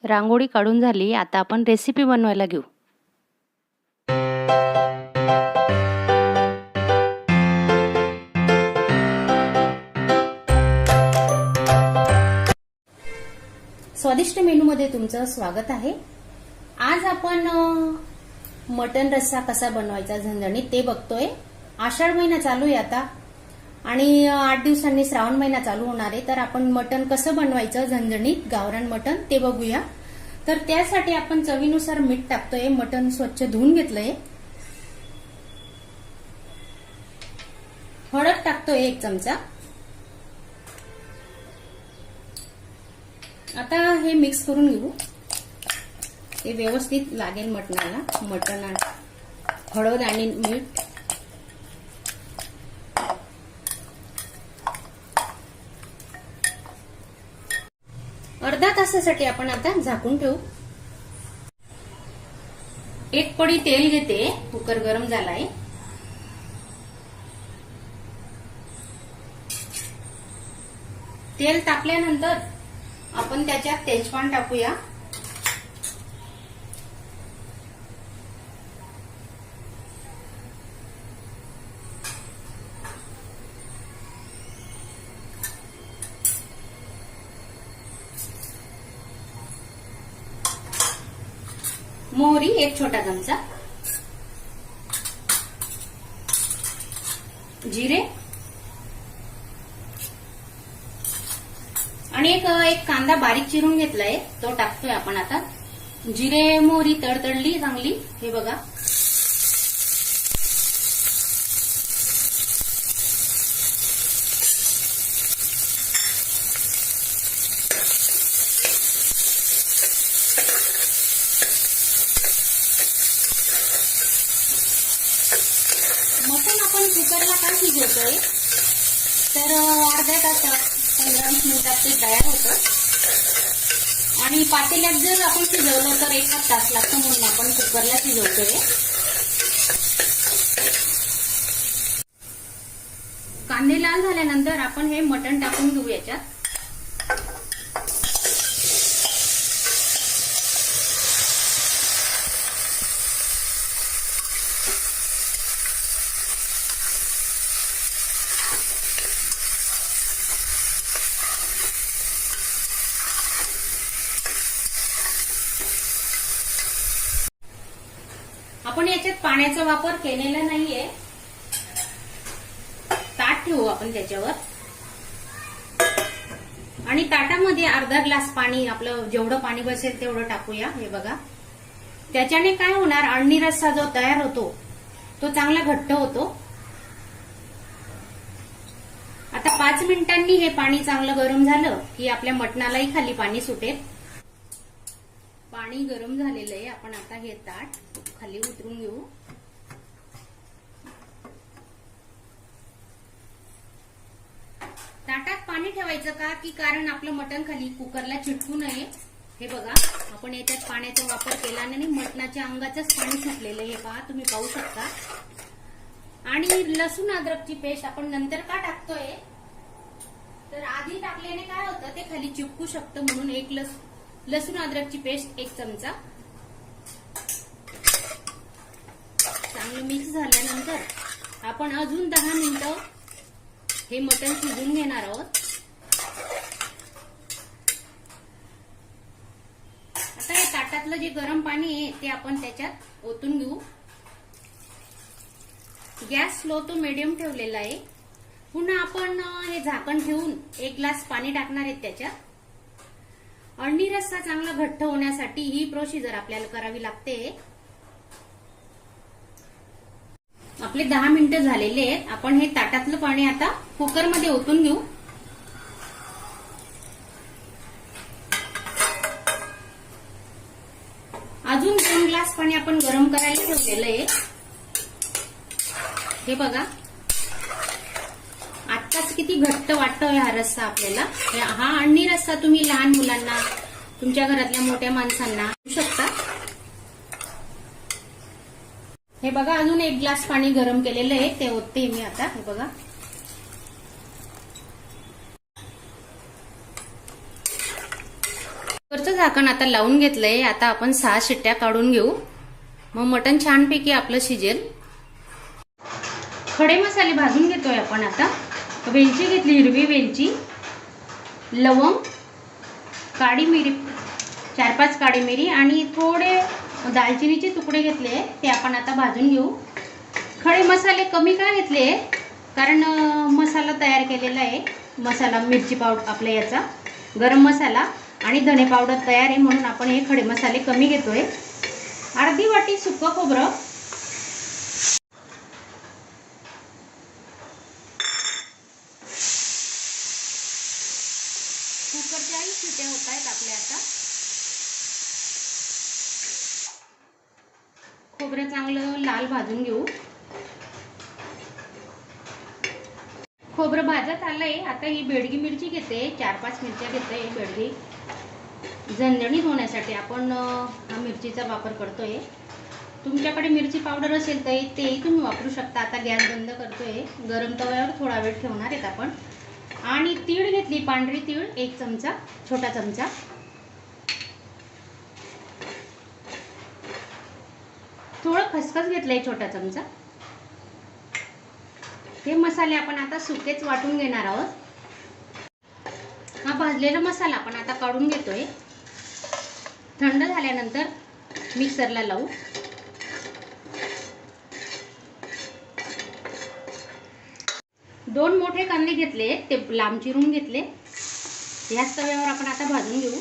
रांगोळी काढून झाली. आता आपण रेसिपी बनवायला घेऊ. स्वादिष्ट मेनूमध्ये तुमचं स्वागत आहे. आज आपण मटन रस्सा कसा बनवायचा झणझणीत ते बघतोय. आषाढ महिना चालू आहे आता आणि 8 दिवसांनी श्रावण महिना चालू होणार आहे. तर आपण मटन कसं बनवायचं झणझणीत गावरान मटन ते बघूया. तर त्यासाठी आपण चवीनुसार मीठ टाकतोय. मटन स्वच्छ धुवून घेतलंय. हळद टाकतोय 1 चमचा. आता हे मिक्स करून घेऊ. हे व्यवस्थित लागेल मटणाला. मटण, हळद आणि मीठ. अर्धा तासासाठी आपण आता झाकून ठेवू. 1 पडी तेल घेते. कुकर गरम झालाय. तेल तापल्यानंतर आपण त्याच्यात तेजपान टाकूया. मोहरी 1 छोटा चमचा. जिरे आणि एक कांदा बारीक चिरून घेतलाय तो टाकतोय आपण आता. जिरे मोहरी तडतडली चांगली. हे बघा. मटण आपण कुकरला का शिजवतोय तर अर्ध्या तासात 15-20 मिनिटात ते तयार होतं. आणि पातेल्यात जर आपण शिजवलं तर 1 तास लागतो म्हणून आपण कुकरला शिजवतोय. कांदे लाल झाल्यानंतर आपण हे मटण टाकून घेऊ याच्यात. आपण याच्यात पाण्याचा वापर केलेला नाहीये. ताट ठेवू आपण त्याच्यावर आणि ताटामध्ये अर्धा ग्लास पाणी, आपलं जेवढं पाणी बसेल तेवढं टाकूया. हे बघा. त्याच्याने काय होणार, अळणी रस्सा जो तयार होतो तो चांगला घट्ट होतो. आता 5 मिनिटांनी हे पाणी चांगलं गरम झालं की आपल्या मटणालाही खाली पाणी सुटेल. पाणी गरम झालेलं आहे. आपण आता हे ताट खाली उतरून घेऊ. ताटात पाणी ठेवायचं का की कारण आपलं मटण खाली कुकरला चिटकू नये. हे बघा. आपण याच्यात पाण्याचा वापर केला नाही. मटणाच्या अंगाचंच पाणी सुटलेलं आहे. हे पहा, तुम्ही पाहू शकता. आणि लसूण अद्रकची पेस्ट आपण नंतर का टाकतोय तर आधी टाकल्याने काय होतं ते खाली चिपकू शकतं म्हणून. 1 लसूण अद्रकची पेस्ट 1 चमचा. चांगलं मिक्स झाल्यानंतर आपण अजून 10 मिनिटं हे मटण शिजवून घेणार आहोत. आता हे ताटातलं जे गरम पाणी आहे ते आपण त्याच्यात ओतून घेऊ. गॅस स्लो टू मिडियम ठेवलेला आहे. पुन्हा आपण हे झाकण ठेवून 1 ग्लास पाणी टाकणार आहेत त्याच्यात. अळणी रस्सा चांगला घट्ट होण्यासाठी ही प्रोसिजर आपल्याला करावी लागते. आपले 10 मिनिटं झालेले आहेत. आपण हे ताटातलं पाणी आता कुकरमध्ये ओतून घेऊ. अजून 2 ग्लास पाणी आपण गरम करायला ठेवलेलं आहे. हे बघा. आत्ताच किती घट्ट वाटतोय हा रस्सा आपल्याला. हा अळणी रस्सा तुम्ही लहान मुलांना, तुमच्या घरातल्या मोठ्या माणसांना देऊ शकता. हे बघा. अजून 1 ग्लास पाणी गरम केलेलं आहे ते ओतते मी आता. हे बघा. कुकरचं झाकण आता लावून घेतलंय. आता आपण 6 शिट्ट्या काढून घेऊ, मग मटण छानपैकी आपलं शिजेल. खडे मसाले भाजून घेतोय आपण. आता वेलची घेतली, हिरवी वेलची, लवंग, काळी मिरी, 4-5 काळी मिरी आणि थोडे दालचिनीचे तुकडे घेतले, ते आपण आता भाजून घेऊ. खडे मसाले कमी का घेतले, कारण मसाला तयार केलेला आहे. मसाला मिरची पावडर आपल्या याचा गरम मसाला आणि धने पावडर तयार आहे, म्हणून आपण हे खडे मसाले कमी घेतोय. अर्धी वाटी सुकं खोबरं, कुकरच्याही शिट्या होत आहेत आपल्या. आता खोबरं चांगलं लाल भाजून घेऊ. खोबरं भाजत आलंय. आता ही बेडगी मिरची घेते, 4-5 मिरच्या घेते. बेडगी झणझणीत होण्यासाठी आपण हा मिरचीचा वापर करतोय. तुमच्याकडे मिरची पावडर असेल तर तेही तुम्ही वापरू शकता. आता गॅस बंद करतोय, गरम तव्यावर थोडा वेळ ठेवणार आहेत आपण. आणि तीळ घेतली, पांढरी तीळ 1 चमचा, छोटा चमचा. थोडं खसखस घेतलंय, छोटा चमचा. हे मसाले आपण आता सुकेच वाटून घेणार आहोत. हा भाजलेला मसाला आपण आता काढून घेतोय. थंड झाल्यानंतर मिक्सरला लावू. दोन मोठे कांदे घेतले, ते लांब चिरून घेतले. याच तव्यावर आपण आता भाजून घेऊ.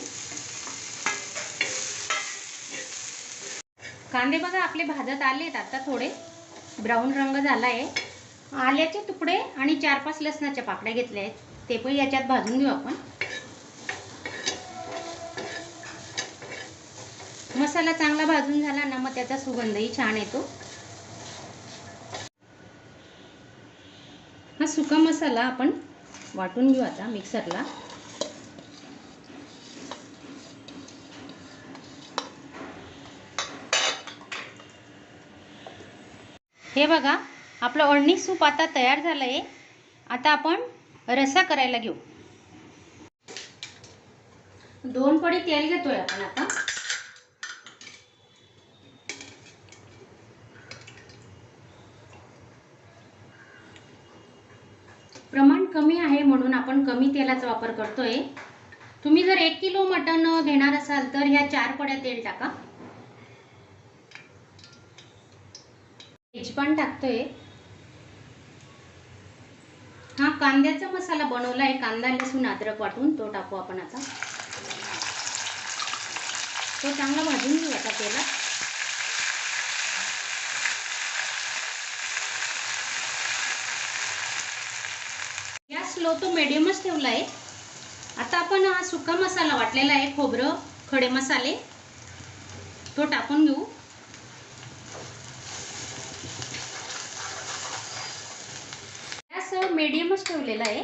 कांदे बघा आपले भाजत आलेत. आता थोडे ब्राऊन रंग झाला आहे. आल्याचे तुकडे आणि 4-5 लसणाच्या पाकळ्या घेतल्या आहेत, ते पण याच्यात भाजून घेऊ आपण. मसाला चांगला भाजून झाला ना, मग त्याचा सुगंधही छान येतो. हा सुका मसाला आपण वाटून घेऊ आता मिक्सरला. हे बघा आपलं अळणी सूप आता तयार झालंय. आता आपण रस्सा करायला घेऊ. 2 पडी तेल घेतोय आपण आता. प्रमाण कमी आहे म्हणून आपण कमी तेलाचा वापर करतोय. तुम्ही जर 1 किलो मटण घेणार असाल तर ह्या 4 पड्या तेल टाका. तेजपान टाकतोय. हा कांद्याचा मसाला बनवलाय, कांदा लसूण अद्रक वाटून, तो टाकू आपण आता. तो चांगला भाजून घेऊ आता तेलात. गॅस स्लो तो मीडियमच ठेवला आहे. आता आपण हा सुका मसाला वाटलेला आहे, खोबरं, खडे मसाले, तो टाकून घेऊ. गॅस मीडियमच ठेवलेला आहे.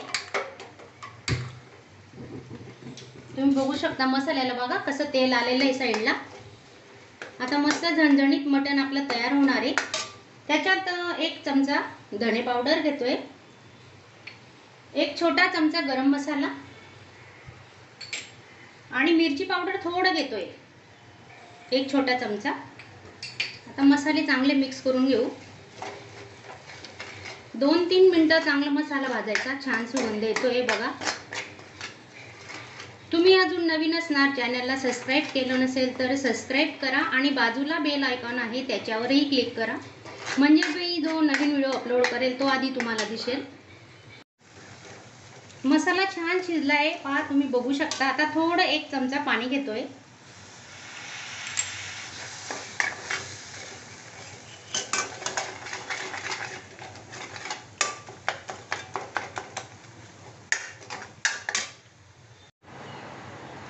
तुम्ही बघू शकता मसाल्याला बघा कसं तेल आलेलं आहे साईडला. आता मस्त झणझणीत मटण आपलं तयार होणार आहे. त्याच्यात 1 चमचा धने पावडर घेतोय, 1 छोटा चमचा गरम मसाला आणि मिरची पावडर थोडं घेतोय, 1 छोटा चमचा. आता मसाले चांगले मिक्स करून घेऊ. 2-3 मिनिटं चांगला मसाला भाजायचा, छान सुगंध येतोय बघा. तुम्ही अजून नवीन असणार, चॅनलला सबस्क्राईब केलं नसेल तर सबस्क्राईब करा आणि बाजूला बेल आयकॉन आहे त्याच्यावरही क्लिक करा, म्हणजे मी जो नवीन व्हिडिओ अपलोड करेल तो आधी तुम्हाला दिसेल. मसाला छान शिजला आहे पहा, तुम्ही बघू शकता. आता थोडं 1 चमचा पाणी घेतोय.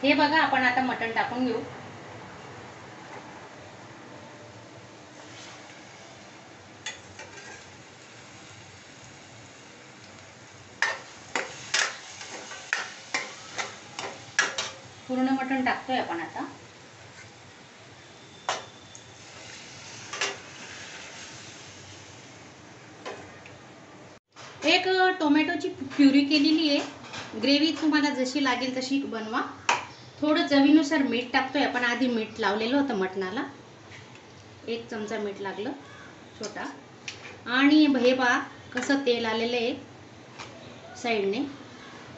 हे बघा आपण आता मटण टाकून घेऊ. पूर्ण मटण टाकतोय आपण आता. एक टोमॅटोची प्युरी केलेली आहे. ग्रेव्ही तुम्हाला जशी लागेल तशी बनवा. थोडं चवीनुसार मीठ टाकतोय आपण. आधी मीठ लावलेलं होतं मटणाला, 1 चमचा मीठ लागलं छोटा. आणि हे पहा कसं तेल आलेलं आहे साईडने.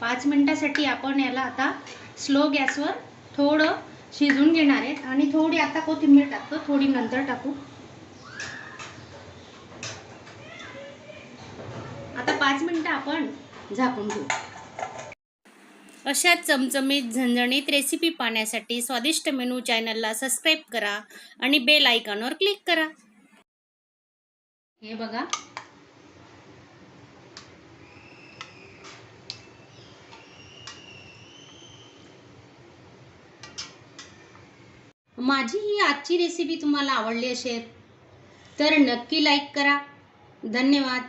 5 मिनिटासाठी आपण याला आता स्लो गॅसवर थोडं शिजून घेणार आहेत. आणि थोडी आता कोथिंबीर टाकतो, थोडी नंतर टाकू. आता 5 मिनिटं आपण झाकून घेऊ. अशा चमचमीत झणझणीत रेसिपी पाहण्यासाठी स्वादिष्ट मेनू चॅनलला सबस्क्राईब करा आणि बेल आयकॉनवर क्लिक करा. हे बघा, माझी ही आजची रेसिपी तुम्हाला आवडली असेल तर नक्की लाईक करा. धन्यवाद.